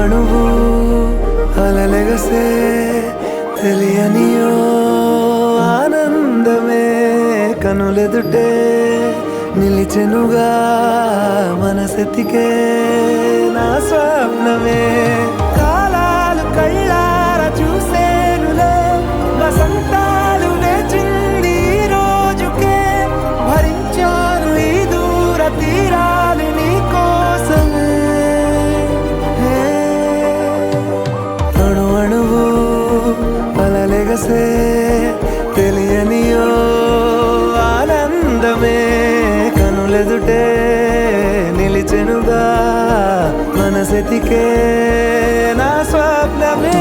అణువు అలలెగసే తెలియనియో ఆనందమే కనులెదుటే నిలిచెనుగా మనసెతికే నా స్వప్నమే కాలాలు కళ్ళార చూసేనులే వసంతాలు వేచింది ఈ రోజుకే భరించాను ఈ దూర తీరాలు నీ కోసమే అణు అణువు అలలెగసే తెలియనియో ఆనందమే కనులెదుటే నిలిచెనుగా మనసెతికే నా స్వప్నమే